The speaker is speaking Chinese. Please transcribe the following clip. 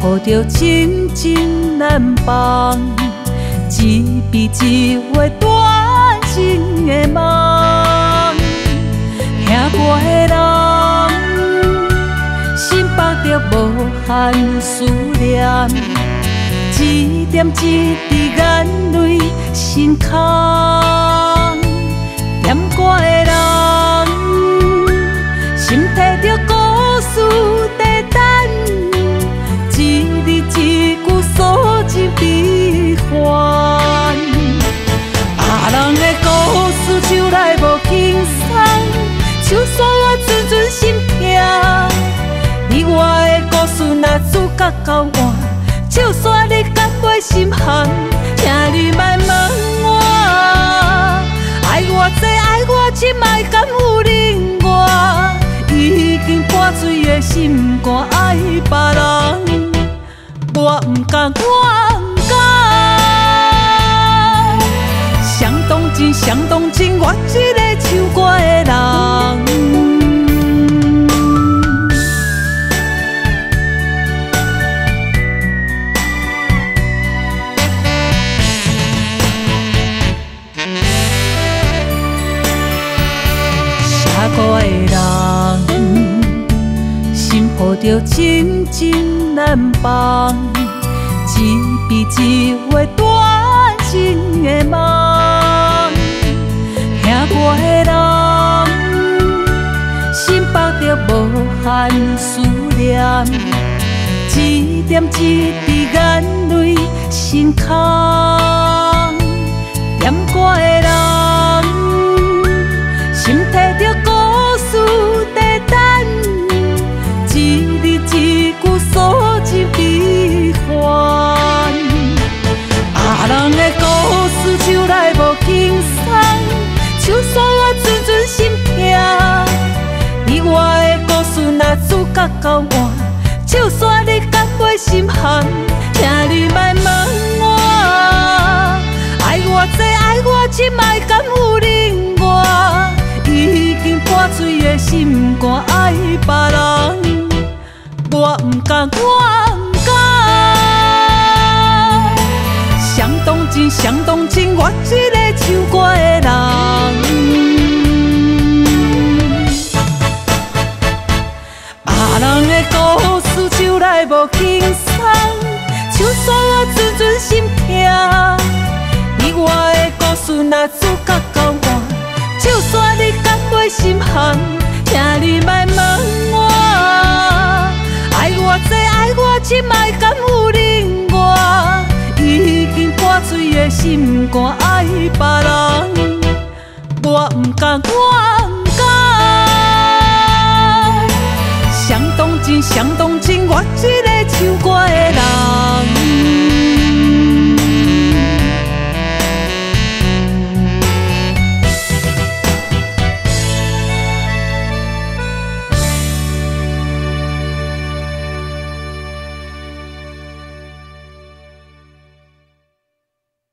抱着情真难放，一笔一画断情的梦。听歌的人，心绑着无限思念，一点一滴眼泪心空。念歌的人，心提着故事在等，一字一句诉尽悲欢。别人的故事唱来无轻松，唱煞我阵阵心痛。你我的故事若主角交换，唱煞你敢袂心寒？请你莫问我，爱我多爱我深，爱敢有另外？已经破碎的心肝，爱别人，我不敢，我不敢。谁动情，谁动情，我一个唱歌的人。歌的人，心抱着情真难放，一笔一画断情的梦。听歌的人，心绑着无限思念，一点一滴眼泪心空。念歌的人，心提着故事在等，一字一句诉尽悲欢。别人的故事唱来无轻松，唱煞我阵阵心痛。你我的故事若主角交换，唱煞你敢袂心寒？请你莫问我，爱我多爱我深，爱敢有另外？已经破碎的心肝，爱别人，我不敢，我不敢。谁动情，谁动情，我一个唱歌的人。别人的故事唱来无轻松，唱煞我阵阵心痛。你我的故事若主角交换，唱煞你敢袂心寒？请你莫问我，爱我多爱我深，爱敢有另外？已经破碎的心肝，爱别人，我不敢，我不敢。谁动情，谁动情，我一个